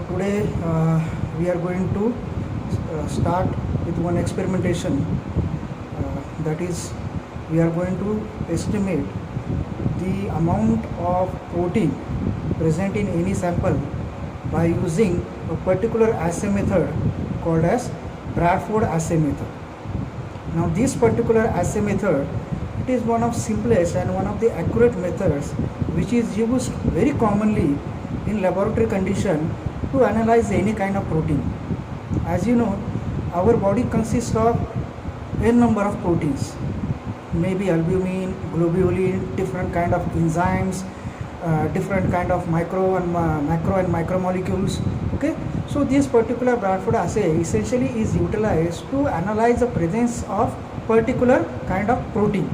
today we are going to start with one experimentation, that is, we are going to estimate the amount of protein present in any sample by using a particular assay method called as Bradford assay method. Now this particular assay method, it is one of simplest and one of the accurate methods which is used very commonly in laboratory condition to analyze any kind of protein. As you know, our body consists of n number of proteins, maybe albumin, globulin, different kind of enzymes, different kind of macro and micromolecules. Okay, so this particular Bradford assay essentially is utilized to analyze the presence of particular kind of protein.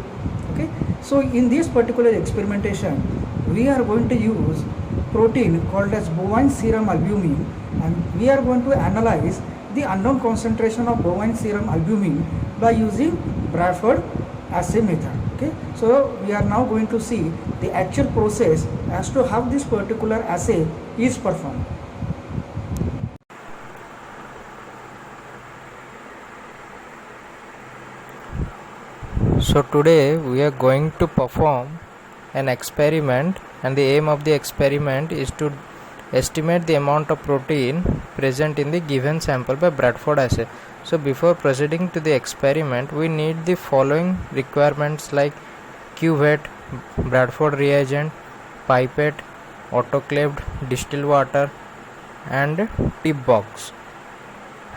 Okay, so in this particular experimentation we are going to use protein called as bovine serum albumin, and we are going to analyze the unknown concentration of bovine serum albumin by using Bradford assay method. Okay, so we are now going to see the actual process as to how this particular assay is performed. So today we are going to perform an experiment, and the aim of the experiment is to estimate the amount of protein present in the given sample by Bradford assay. So before proceeding to the experiment, we need the following requirements like cuvette, Bradford reagent, pipette, autoclaved distilled water, and tip box.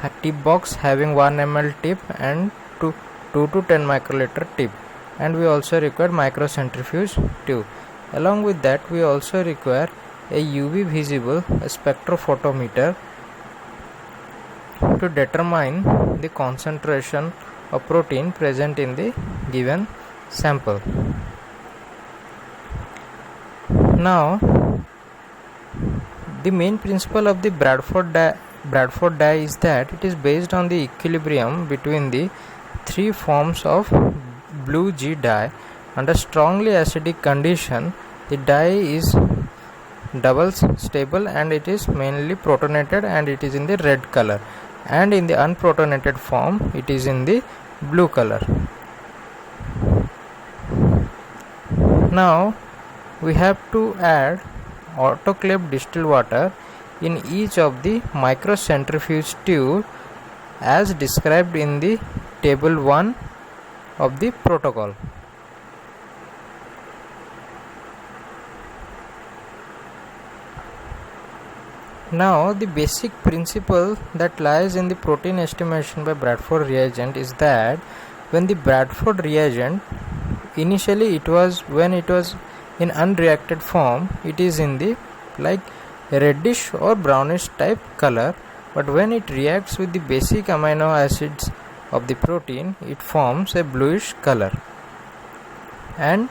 A tip box having 1 ml tip and 2 to 10 microliter tip, and we also require microcentrifuge tube. Along with that, we also require a UV visible spectrophotometer to determine the concentration of protein present in the given sample. Now, the main principle of the Bradford dye is that it is based on the equilibrium between the three forms of blue G dye. Under strongly acidic condition, the dye is double stable and it is mainly protonated and it is in the red color, and in the unprotonated form it is in the blue color. Now we have to add autoclaved distilled water in each of the microcentrifuge tube as described in the table 1 of the protocol. Now the basic principle that lies in the protein estimation by Bradford reagent is that when the Bradford reagent initially when it was in unreacted form, it is in the like reddish or brownish type color, but when it reacts with the basic amino acids of the protein, it forms a bluish color. And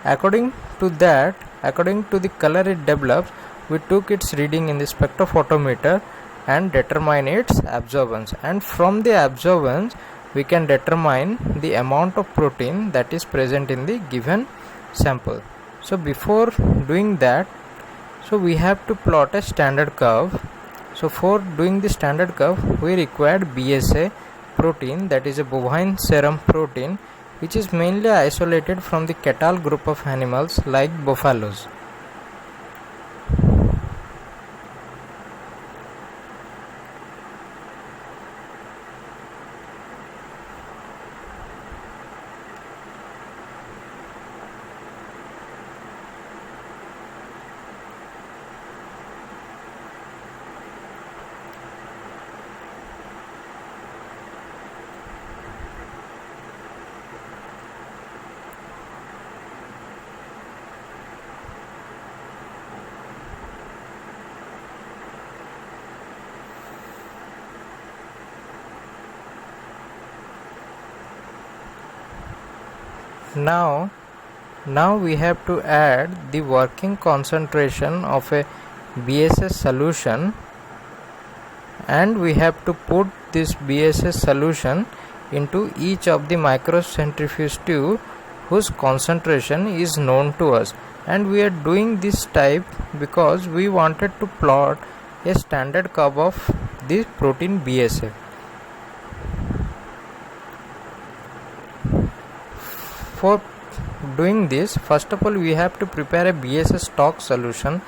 according to the color it develops, we took its reading in the spectrophotometer and determine its absorbance, and from the absorbance we can determine the amount of protein that is present in the given sample. So before doing that, so we have to plot a standard curve. So for doing the standard curve, we required BSA protein, that is a bovine serum protein, which is mainly isolated from the cattle group of animals like buffaloes. Now we have to add the working concentration of a BSS solution, and we have to put this BSS solution into each of the microcentrifuge tube whose concentration is known to us. And we are doing this type because we wanted to plot a standard curve of the protein BSA. For doing this, first of all we have to prepare a BSA stock solution,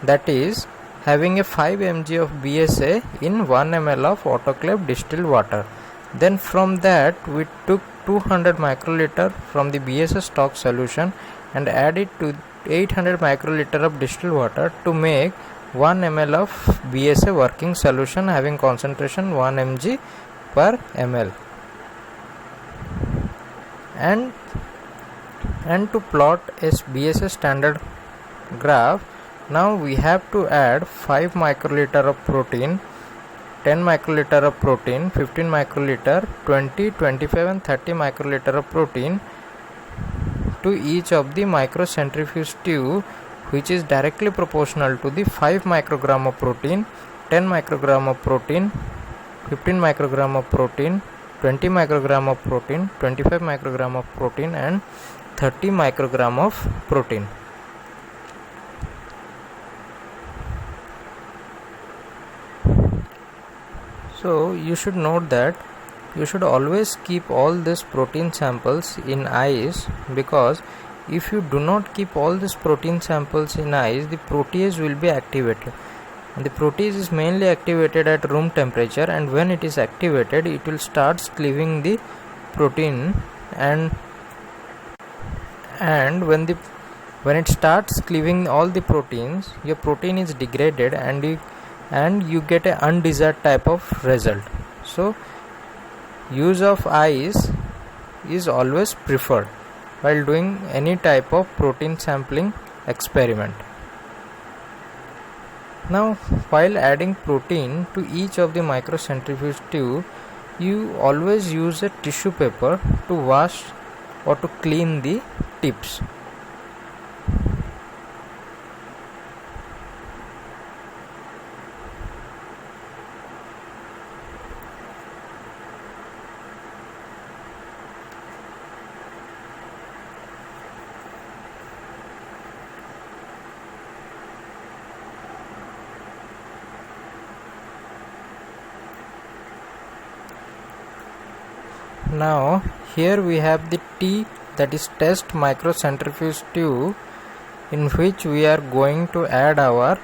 that is having a 5 mg of BSA in 1 ml of autoclave distilled water. Then from that we took 200 microliter from the BSA stock solution and add it to 800 microliter of distilled water to make 1 ml of BSA working solution having concentration 1 mg per ml. And to plot a BSA standard graph, now we have to add 5 microliter of protein, 10 microliter of protein, 15 microliter, 20, 25 and 30 microliter of protein to each of the microcentrifuge tube, which is directly proportional to the 5 microgram of protein, 10 microgram of protein, 15 microgram of protein, 20 microgram of protein, 25 microgram of protein and 30 microgram of protein. So you should note that you should always keep all these protein samples in ice, because if you do not keep all these protein samples in ice, the protease will be activated. And the protease is mainly activated at room temperature, and when it is activated it will start cleaving the protein, and when it starts cleaving all the proteins, your protein is degraded and you get an undesired type of result. So use of ice is always preferred while doing any type of protein sampling experiment. Now while adding protein to each of the microcentrifuge tube, you always use a tissue paper to wash or to clean the tips. Now here we have the T, that is test microcentrifuge tube, in which we are going to add our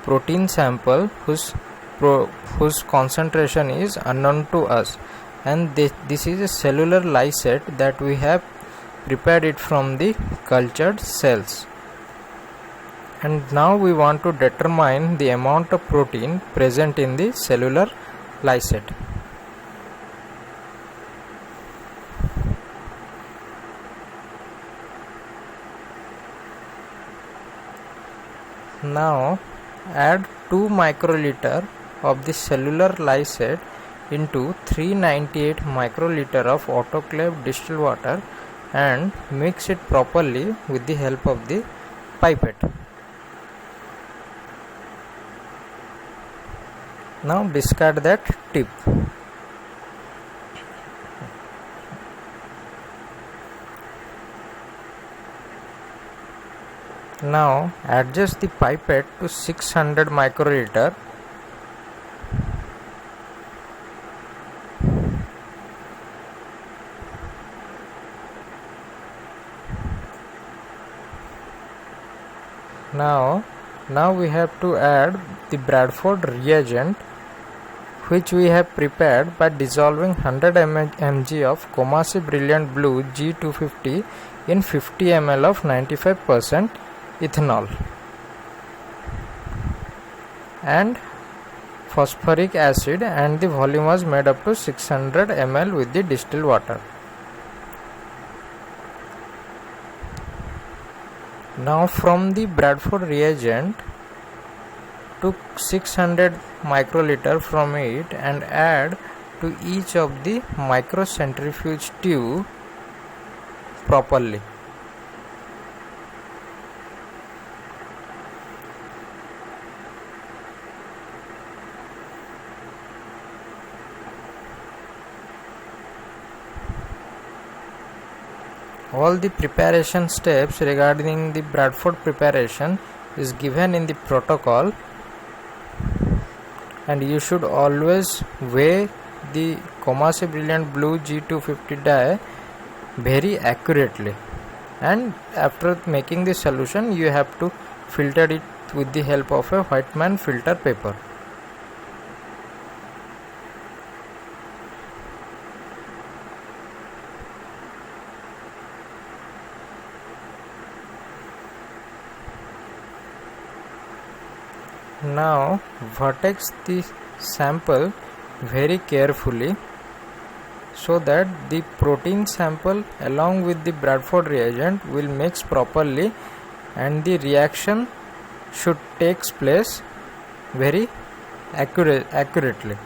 protein sample whose concentration is unknown to us, and this is a cellular lysate that we have prepared it from the cultured cells. And now we want to determine the amount of protein present in the cellular lysate. Now add 2 microliter of the cellular lysate into 398 microliter of autoclave distilled water and mix it properly with the help of the pipette. Now discard that tip. Now adjust the pipette to 600 microliter. Now we have to add the Bradford reagent, which we have prepared by dissolving 100 mg of Comasi Brilliant Blue G250 in 50 ml of 95% ethanol, and phosphoric acid, and the volume was made up to 600 ml with the distilled water. Now from the Bradford reagent, took 600 microliter from it and add to each of the microcentrifuge tube properly. All the preparation steps regarding the Bradford preparation is given in the protocol, and you should always weigh the Comasi Brilliant Blue G250 dye very accurately, and after making the solution you have to filter it with the help of a Whiteman filter paper. Now vertex the sample very carefully so that the protein sample along with the Bradford reagent will mix properly and the reaction should takes place very accurately.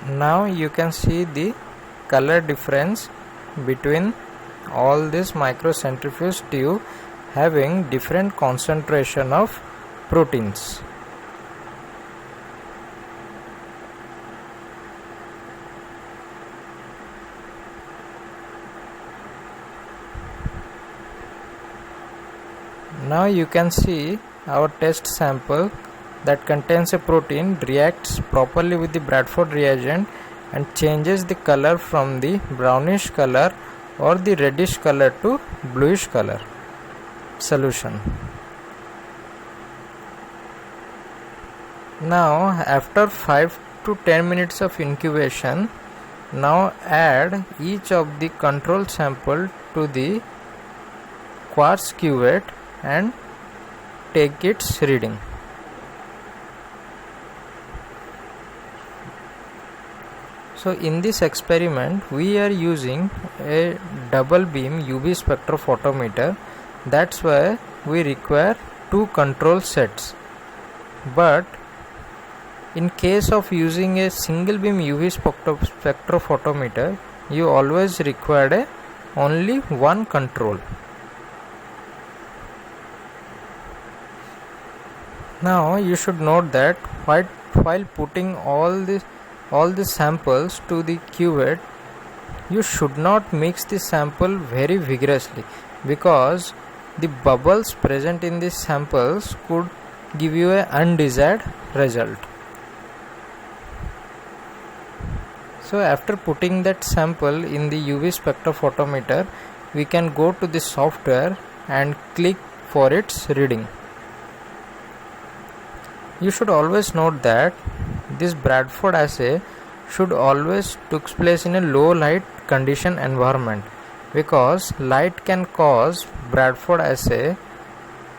Now you can see the color difference between all this microcentrifuge tube having different concentration of proteins. Now you can see our test sample that contains a protein reacts properly with the Bradford reagent and changes the color from the brownish color or the reddish color to bluish color solution. Now after 5 to 10 minutes of incubation, now add each of the control sample to the quartz cuvette and take its reading. So in this experiment we are using a double beam UV spectrophotometer, that's why we require two control sets. But in case of using a single beam UV spectrophotometer, you always require only one control. Now you should note that while putting all the samples to the cuvette, you should not mix the sample very vigorously, because the bubbles present in the samples could give you an undesired result. So after putting that sample in the UV spectrophotometer, we can go to the software and click for its reading. You should always note that this Bradford assay should always took place in a low light condition environment, because light can cause Bradford assay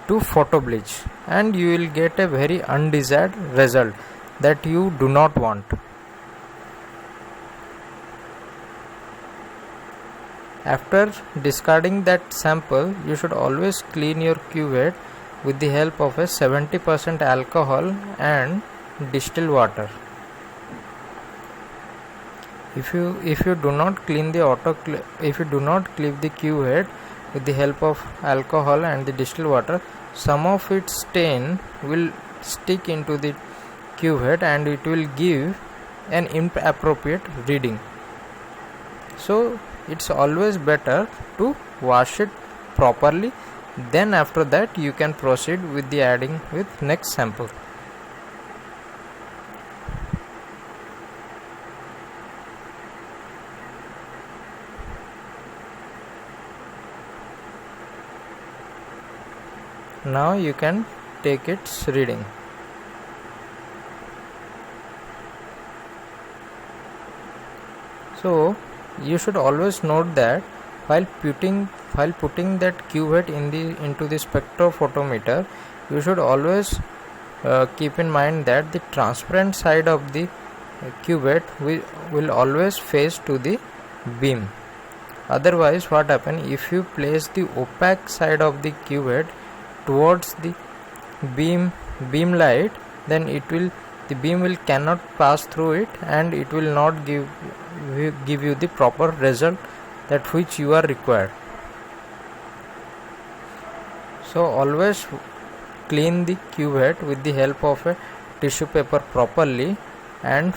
to photo bleach and you will get a very undesired result that you do not want. After discarding that sample, you should always clean your cuvette with the help of a 70% alcohol and distilled water. If you do not clean the cuvette with the help of alcohol and the distilled water, some of its stain will stick into the cuvette and it will give an inappropriate reading. So it's always better to wash it properly, then after that you can proceed with the adding with next sample. Now you can take its reading. So you should always note that while putting that cuvette into the spectrophotometer, you should always keep in mind that the transparent side of the cuvette will always face to the beam. Otherwise, what happens if you place the opaque side of the cuvette towards the beam light, then the beam will cannot pass through it and it will not give you the proper result that which you are required. So always clean the cuvette with the help of a tissue paper properly and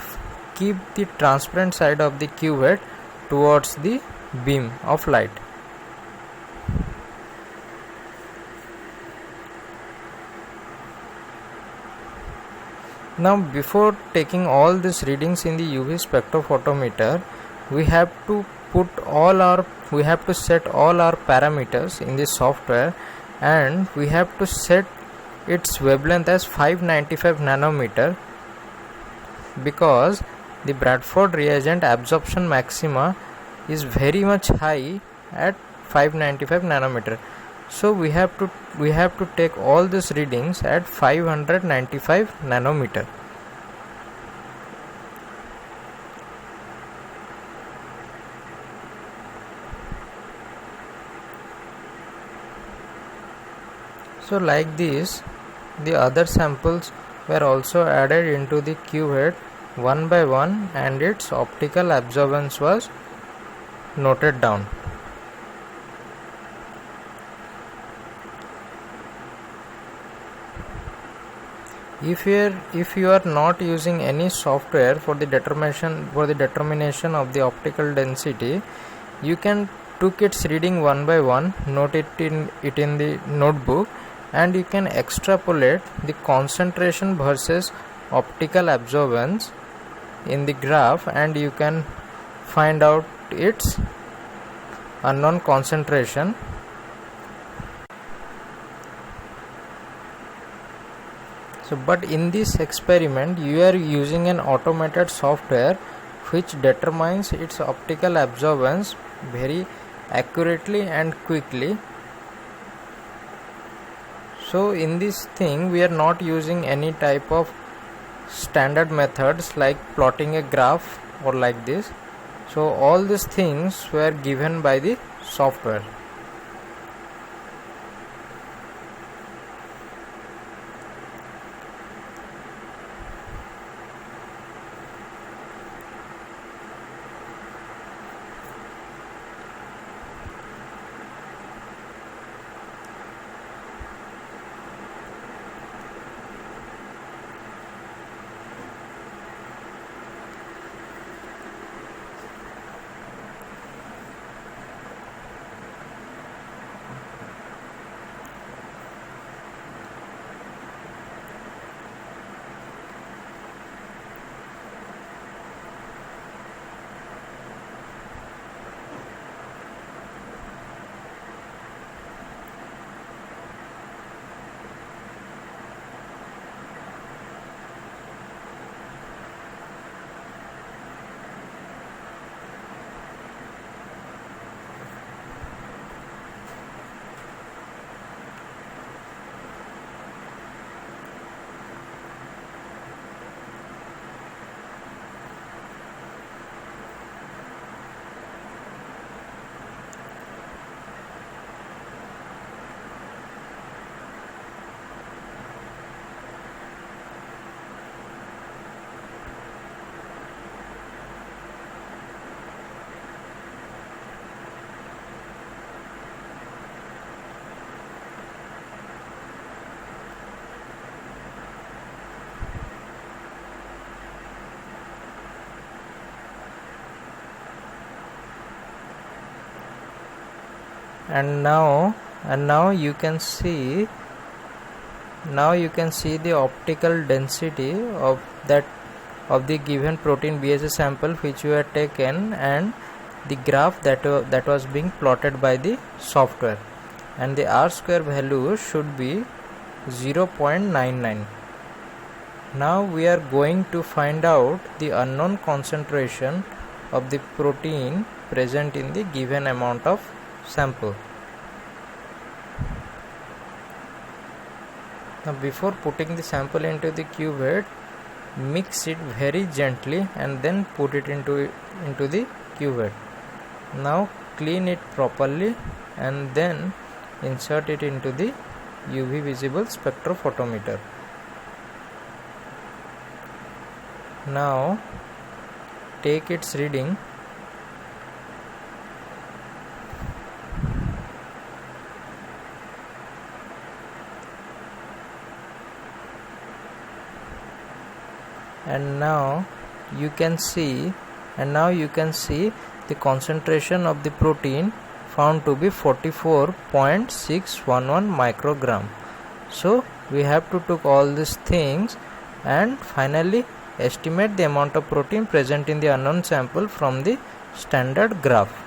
keep the transparent side of the cuvette towards the beam of light. Now before taking all these readings in the UV spectrophotometer, we have to set all our parameters in the software, and we have to set its wavelength as 595 nanometer, because the Bradford reagent absorption maxima is very much high at 595 nanometer. So we have to take all these readings at 595 nanometer. So like this, the other samples were also added into the cuvette one by one, and its optical absorbance was noted down. If you are not using any software for the determination of the optical density, you can took its reading one by one, note it in the notebook, and you can extrapolate the concentration versus optical absorbance in the graph, and you can find out its unknown concentration. So but in this experiment you are using an automated software which determines its optical absorbance very accurately and quickly. So in this thing we are not using any type of standard methods like plotting a graph or like this. So all these things were given by the software. And now you can see the optical density of the given protein BSA sample which you had taken, and the graph that was being plotted by the software, and the R square value should be 0.99. Now we are going to find out the unknown concentration of the protein present in the given amount of sample. Now before putting the sample into the cuvette, mix it very gently and then put it into the cuvette. Now clean it properly and then insert it into the UV visible spectrophotometer. Now take its reading. and now you can see the concentration of the protein found to be 44.611 microgram. So we have to took all these things and finally estimate the amount of protein present in the unknown sample from the standard graph.